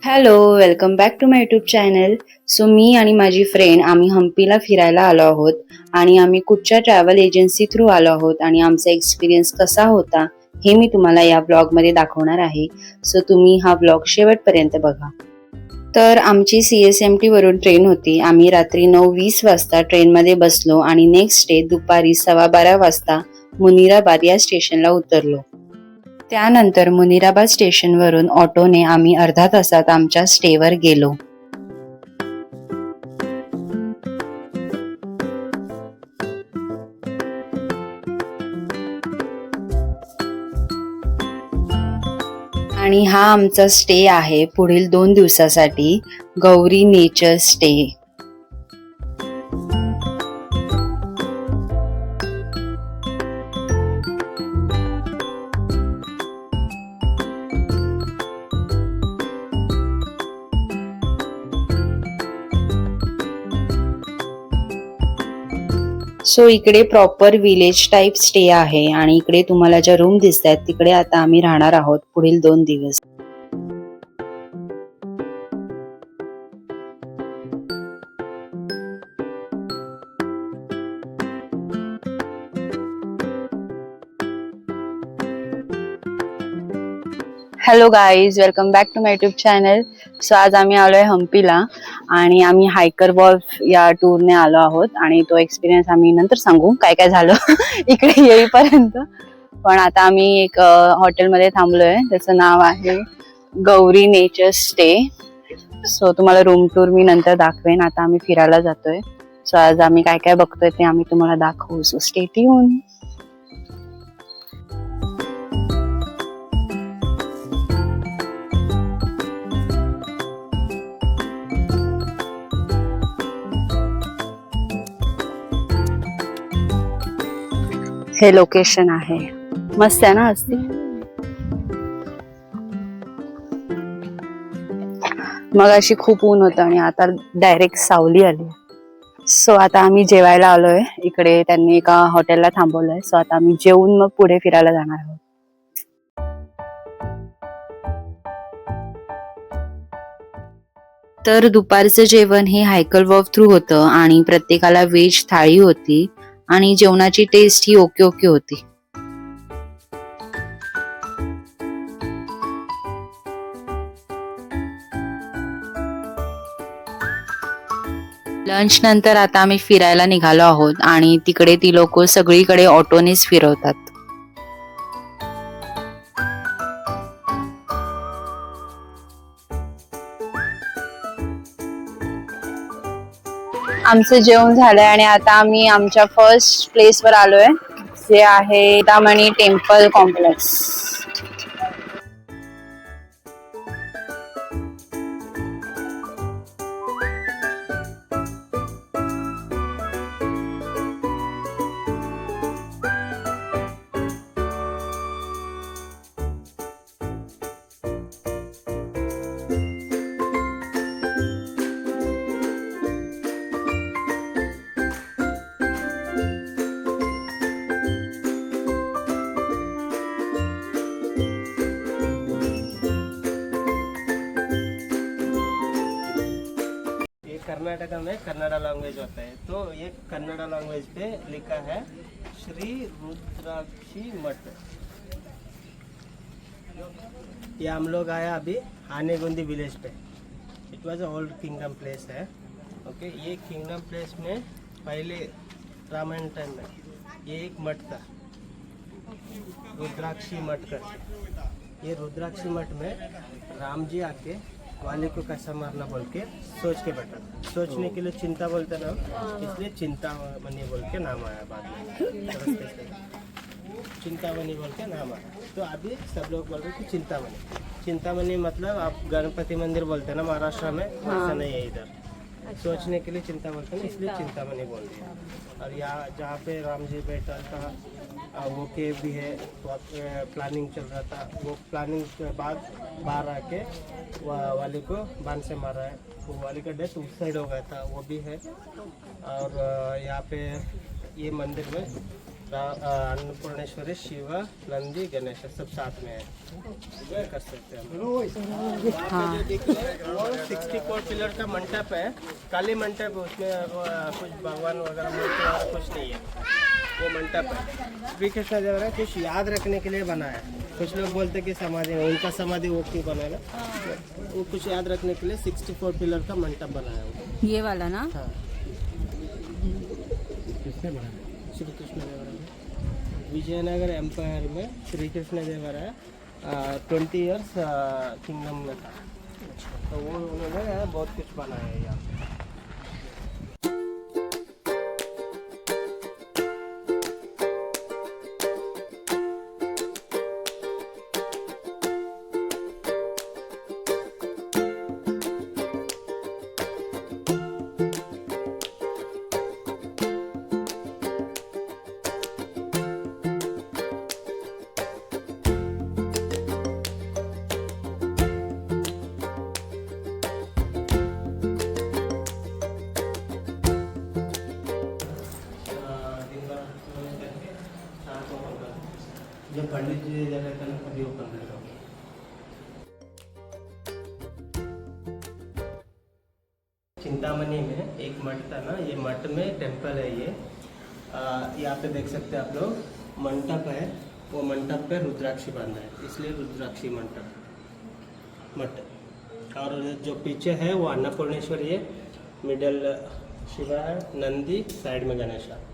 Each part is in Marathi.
Hello, welcome back to my YouTube channel. So मी आणि माझी फ्रेंड आम्ही हम्पीला फिरायला आलो आहोत आणि आम्ही कुठच्या ट्रॅव्हल एजन्सी थ्रू आलो आहोत आणि आमचा एक्सपिरियन्स कसा होता हे मी तुम्हाला या ब्लॉगमध्ये दाखवणार आहे. सो तुम्ही हा ब्लॉग शेवटपर्यंत बघा. तर आमची CSMT वरून ट्रेन होती. आम्ही रात्री 9:20 वाजता ट्रेनमध्ये बसलो आणि नेक्स्ट डे दुपारी 12:15 वाजता मुनिराबाद या स्टेशनला उतरलो. त्यानंतर मुनिराबाद स्टेशनवरून ऑटोने आम्ही अर्धा तासात आमच्या स्टेवर गेलो. आणि हा आमचा स्टे आहे पुढील 2 दिवसासाठी, गौरी नेचर स्टे. सो इकडे प्रॉपर विलेज टाइप स्टे आहे आणि इकडे तुम्हाला ज्या रूम दिसतात तिकडे आता आम्ही राहणार आहोत पुढील 2 दिवस. Hello guys, welcome back to my YouTube channel. So आज आम्ही आलोय हम्पीला आणि आम्ही हायकर वॉल्फ या टूरने आलो आहोत आणि तो एक्सपिरियन्स आम्ही नंतर सांगू काय काय झालं इकडे येईपर्यंत. पण आता आम्ही एक हॉटेलमध्ये थांबलोय, त्याचं नाव आहे गौरी नेचर स्टे. सो तुम्हाला रूम टूर मी नंतर दाखवेन. आता आम्ही फिरायला जातोय. सो आज आम्ही काय काय बघतोय ते आम्ही तुम्हाला दाखवू. So stay tune. हे लोकेशन आहे, मस्त आहे ना असती. मग अशी खूप ऊन होतं आणि आता डायरेक्ट सावली आली. सो आता आम्ही जेवायला आलोय इकडे, त्यांनी एका हॉटेलला थांबवलंय. सो आता आम्ही जेवून मग पुढे फिरायला जाणार आहोत. तर दुपारचं जेवण हे हायकर वॉक थ्रू होतं आणि प्रत्येकाला व्हेज थाळी होती आणि जेवणाची टेस्ट ही ओके ओके होती. लंच नंतर आता आम्ही फिरायला निघालो आहोत आणि तिकडे ती लोक सगळीकडे ऑटोनेच फिरवतात. आमचं जेवण झालंय आणि आता आम्ही आमच्या फर्स्ट प्लेस वर आलोय, जे आहे चिंतामणी टेम्पल कॉम्प्लेक्स. कर्नाटका में कन्नड़ा लैंग्वेज होता है, तो ये कन्नड़ा लैंग्वेज पे लिखा है श्री रुद्राक्षी मठ. ये हम लोग आया अभी Anegundi village pay. It was a old kingdom place है. ओके, ये किंगडम प्लेस में पहले रामायण टाइम में ये एक मठ था, रुद्राक्षी मठ का. ये रुद्राक्षी मठ में राम जी आके वाली को कैसा मारना बोल के सोच के बैठा. सोचने के लिए चिंता बोलते ना, इसलिए चिंतामणि बोल के नाम आया बाद में. चिंतामणि बोल के नाम आया. तो अभी सब लोग बोल रहे कि चिंतामणि. चिंतामणि मतलब आप गणपति मंदिर बोलते हैं ना महाराष्ट्र में, वैसा नहीं है इधर. सोचने के लिए चिंता बोलते हैं, इसलिए चिंतामणि बोल दिया. और यहाँ जहाँ पे राम जी बैठा था वो केव भी है. तो प्लानिंग चल रहा था, वो प्लानिंग के बाद बाहर आके वाली को बांध से मारा है. वो वाली का डेथ उस साइड हो गया था, वो भी है. और यहाँ पे ये मंदिर में अन्नपूर्णेश्वरी, शिव, नंदी, गणेश सब साथ में है, कर सकते हैं हम। हाँ। जो दिख रहा है वो 64 पिलर का मंडप है, काली मंडप है, उसमें कुछ भगवान वगैरह मूर्ति वगैरह कुछ नहीं है, वो मंडप है। श्री कृष्ण देव राय कुछ याद रखने के लिए बना है। कुछ लोग बोलते कि समाधि है, उनका समाधि वो क्यों बना है, वो कुछ याद रखने के लिए 64 पिलर का मंडप बनाया है। ये वाला ना? हाँ, किसने बनाया? श्री कृष्ण देव राय विजयनगर एम्पायर में श्री कृष्ण देव राय 20 ईयर्स किंगडम में था, तो वो उन्होंने बहुत कुछ बनाया है यहाँ पे। जब पंडित जी जगह का कभी ओपन करेगा। चिंतामणि में एक मठ था ना, ये मठ में टेम्पल है ये। यहाँ पे देख सकते हैं आप लोग, मंडप है, वो मंडप पे रुद्राक्षी बांधा है, इसलिए रुद्राक्षी मंडप मठ। और जो पीछे है वो अन्नपूर्णेश्वरी है, मिडल शिवा है, नंदी, साइड में गणेश है।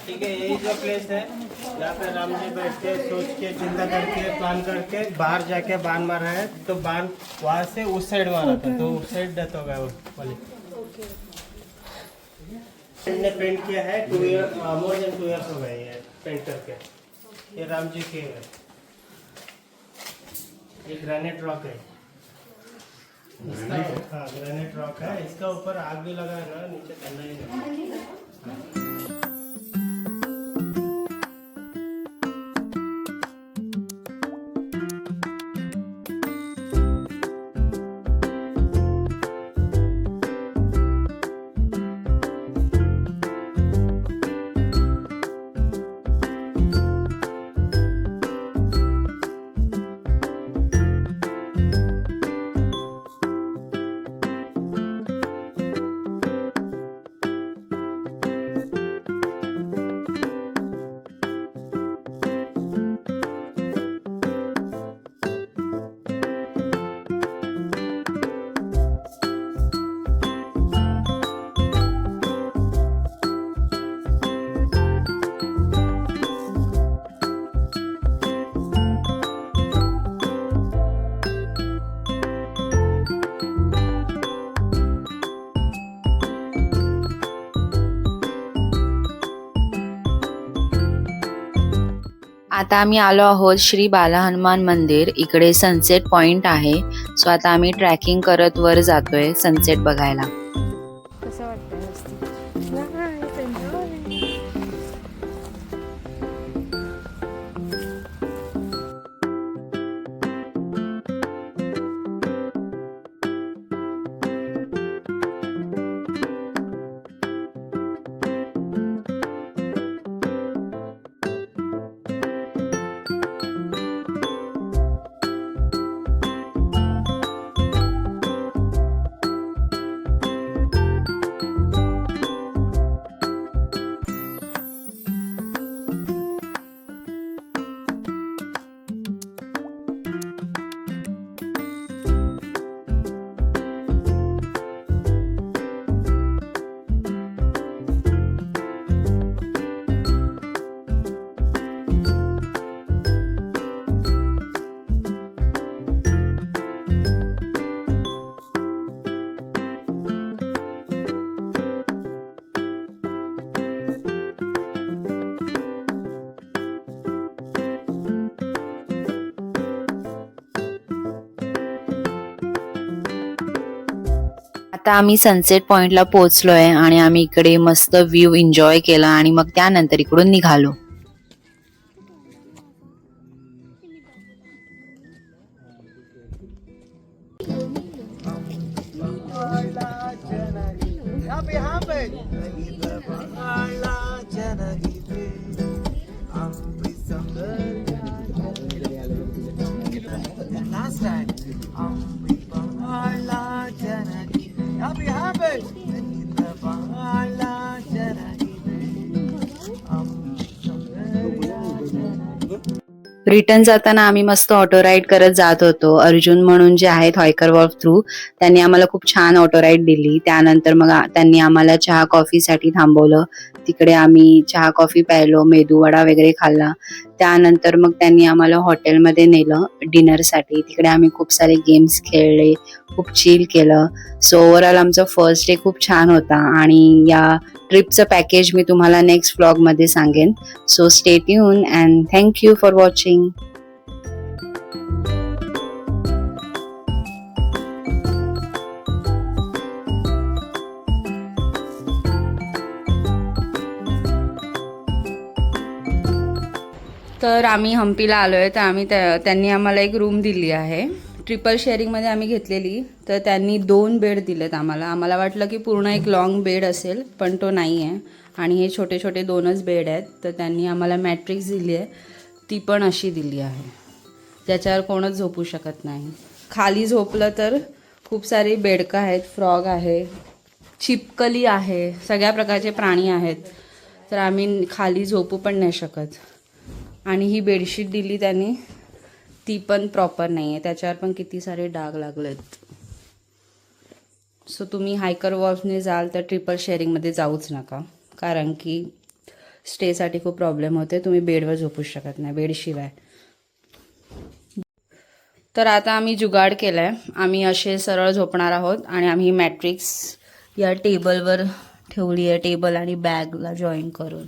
ठीक है, यही जो प्लेस है यहाँ पे राम जी बैठ के सोच के चिंता करके प्लान करके बाहर जाके बाण मारा है, तो बाण वहाँ से उस साइड मारा था, तो उस साइड डेथ हो गया वो वाली। ने पेंट किया है 2 ईयर, मोर देन 2 ईयर्स हो गए ये पेंट करके। ये राम जी के है, ये ग्रेनाइट रॉक है, हाँ ग्रेनाइट रॉक है, इसका ऊपर आग भी लगा है ना, नीचे ठंडा ही है। आता आम्ही आलो आहोत श्री बाला हनुमान मंदिर. इकडे सनसेट पॉइंट आहे. सो आता आम्ही ट्रॅकिंग करत वर जातोय सनसेट बघायला. कसं वाटतंय मस्ती? आता आम्ही सनसेट पॉइंटला पोहोचलोय आणि आम्ही इकडे मस्त व्ह्यू एन्जॉय केला आणि मग त्यानंतर इकडून निघालो. रिटर्न जाताना आम्ही मस्त ऑटो राईड करत जात होतो. अर्जुन म्हणून जे आहेत हॉयकर वॉल्फ थ्रू, त्यांनी आम्हाला खूप छान ऑटो राईड दिली. त्यानंतर मग त्यांनी आम्हाला चहा कॉफीसाठी थांबवलं. तिकडे आम्ही चहा कॉफी प्यायलो, मेदूवडा वगैरे खाल्ला. त्यानंतर मग त्यांनी आम्हाला हॉटेलमध्ये नेलं डिनरसाठी. तिकडे आम्ही खूप सारे गेम्स खेळले, खूप चिल केलं. सो ओव्हरऑल आमचा फर्स्ट डे खूप छान होता आणि या ट्रिपचं पॅकेज मी तुम्हाला नेक्स्ट व्लॉगमध्ये सांगेन. So stay tune and thank you for watching. तर आम्ही हम्पीला आलोय. तर आम्ही त्यांनी आम्हाला एक रूम दिली आहे. ट्रिपल शेअरिंगमध्ये आम्ही घेतलेली. तर त्यांनी 2 बेड दिलेत आम्हाला. आम्हाला वाटलं की पूर्ण एक लॉंग बेड असेल, पण तो नाही आहे. आणि हे छोटे छोटे 2च बेड आहेत. तर त्यांनी आम्हाला मॅट्रिक्स दिली आहे, ती पण अशी दिली आहे, त्याच्यावर कोणच झोपू शकत नाही. खाली झोपलं तर खूप सारी बेडकं आहेत, फ्रॉग आहे, छिपकली आहे, सगळ्या प्रकारचे प्राणी आहेत. तर आम्ही खाली झोपू पण नाही शकत. आणि ही बेडशीट दिली त्यांनी, ती पण प्रॉपर नाही आहे, त्याच्यावर पण किती सारे डाग लागलेत. सो तुम्ही हायकर वॉल्फने जाल तर ट्रिपल शेअरिंगमध्ये जाऊच नका, कारण की स्टेसाठी खूप प्रॉब्लेम होते. तुम्ही बेडवर झोपू शकत नाही बेडशिवाय. तर आता आम्ही जुगाड केला आहे. आम्ही असे सरळ झोपणार आहोत आणि आम्ही मॅट्रिक्स या टेबलवर ठेवली आहे, टेबल आणि बॅगला जॉईन करून.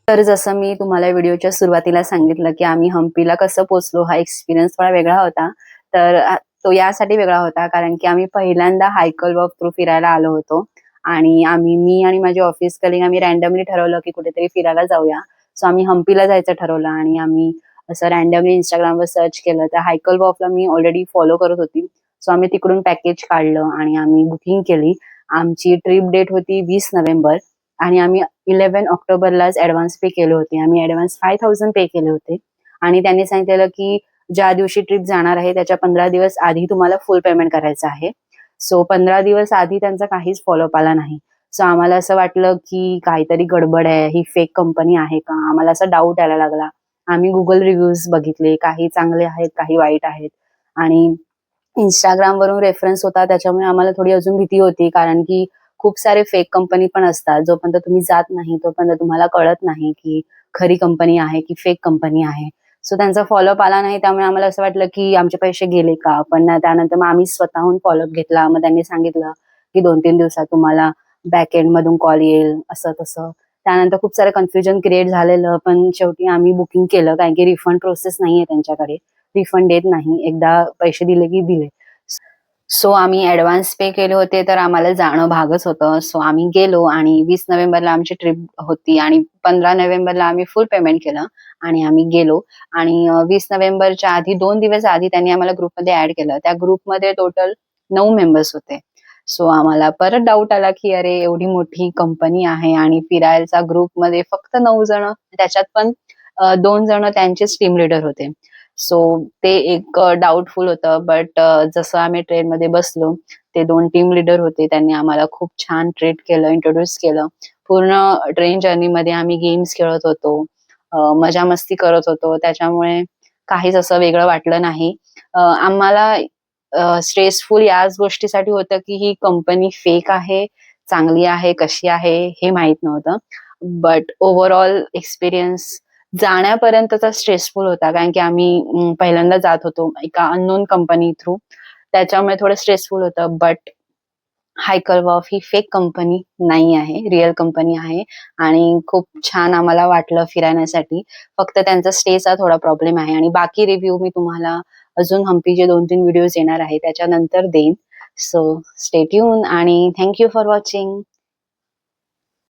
तर जसं मी तुम्हाला व्हिडिओच्या सुरुवातीला सांगितलं की आम्ही हम्पीला कसं पोचलो, हा एक्सपिरियन्स थोडा वेगळा होता. तर तो यासाठी वेगळा होता कारण की आम्ही पहिल्यांदा हायकर वॉक थ्रू फिरायला आलो होतो आणि मी आणि माझे ऑफिस कलिग आम्ही रँडमली ठरवलं की कुठेतरी फिरायला जाऊया. सो आम्ही हम्पीला जायचं ठरवलं आणि आम्ही असं रँडमली इंस्टाग्रामवर सर्च केलं. तर हायकर वॉकला मी ऑलरेडी फॉलो करत होती. सो आम्ही तिकडून पॅकेज काढलं आणि आम्ही बुकिंग केली. आमची ट्रिप डेट होती 20 नोव्हेंबर आणि आम्ही 11 ऑक्टोबरलाच ऍडव्हान्स पे केले होते. आम्ही ऍडव्हान्स 5,000 पे केले होते आणि त्यांनी सांगितलेलं की ज्या दिवशी ट्रिप जाणार आहे त्याच्या 15 दिवस आधी तुम्हाला फुल पेमेंट करायचं आहे. सो 15 दिवस आधी त्यांचा काहीच फॉलोअप आला नाही. सो आम्हाला असं वाटलं की काहीतरी गडबड आहे, ही फेक कंपनी आहे का, आम्हाला असा डाऊट यायला लागला. आम्ही गुगल रिव्ह्यूज बघितले, काही चांगले आहेत, काही वाईट आहेत आणि इंस्टाग्रामवरून रेफरन्स होता, त्याच्यामुळे आम्हाला थोडी अजून भीती होती कारण की खूप सारे फेक कंपनी पण असतात. जोपर्यंत तुम्ही जात नाही तोपर्यंत तुम्हाला कळत नाही की खरी कंपनी आहे की फेक कंपनी आहे. सो त्यांचा फॉलोअप आला नाही, त्यामुळे आम्हाला असं वाटलं की आमचे पैसे गेले का. पण त्यानंतर मग आम्ही स्वतःहून फॉलोअप घेतला. मग त्यांनी सांगितलं की 2-3 दिवसात तुम्हाला बॅक एंड मधून कॉल येईल, असं तसं. त्यानंतर खूप सारं कन्फ्युजन क्रिएट झालेलं, पण शेवटी आम्ही बुकिंग केलं कारण की रिफंड प्रोसेस नाहीये त्यांच्याकडे. रिफंड देत नाही. एकदा पैसे दिले की दिले. सो आम्ही ऍडव्हान्स पे केले होते, तर आम्हाला जाणं भागच होतं. सो आम्ही गेलो आणि 20 नोव्हेंबरला आमची ट्रिप होती आणि 15 नोव्हेंबरला आम्ही फुल पेमेंट केलं आणि आम्ही गेलो. आणि 20 नोव्हेंबरच्या आधी 2 दिवस आधी त्यांनी आम्हाला ग्रुपमध्ये ऍड केलं. त्या ग्रुपमध्ये टोटल 9 मेंबर्स होते. सो आम्हाला परत डाऊट आला की अरे एवढी मोठी कंपनी आहे आणि फिरायचा ग्रुपमध्ये फक्त 9 जण, त्याच्यात पण 2 जण त्यांचेच टीम लीडर होते. सो ते एक डाऊटफुल होतं. बट जसं आम्ही ट्रेनमध्ये बसलो, ते 2 टीम लीडर होते. त्यांनी आम्हाला खूप छान ट्रीट केलं, इंट्रोड्यूस केलं. पूर्ण ट्रेन जर्नीमध्ये आम्ही गेम्स खेळत होतो, मजा-मस्ती करत होतो. त्याच्यामुळे काहीच असं वेगळं वाटलं नाही. आम्हाला स्ट्रेसफुल याच गोष्टीसाठी होतं की ही कंपनी फेक आहे, चांगली आहे, कशी आहे हे माहीत नव्हतं. बट ओव्हरऑल एक्सपिरियन्स जाण्यापर्यंतचा स्ट्रेसफुल होता कारण की आम्ही पहिल्यांदा जात होतो एका अननोन कंपनी थ्रू. त्याच्यामुळे थोडं स्ट्रेसफुल होतं. बट हायकलवॉफ ही फेक कंपनी नाही आहे, रिअल कंपनी आहे आणि खूप छान आम्हाला वाटलं फिरण्यासाठी. फक्त त्यांचा स्टेचा थोडा प्रॉब्लेम आहे आणि बाकी रिव्ह्यू मी तुम्हाला अजून हम्पीचे 2-3 व्हिडिओज येणार आहे त्याच्यानंतर देईन. सो स्टे ट्यून आणि थँक यू फॉर वॉचिंग.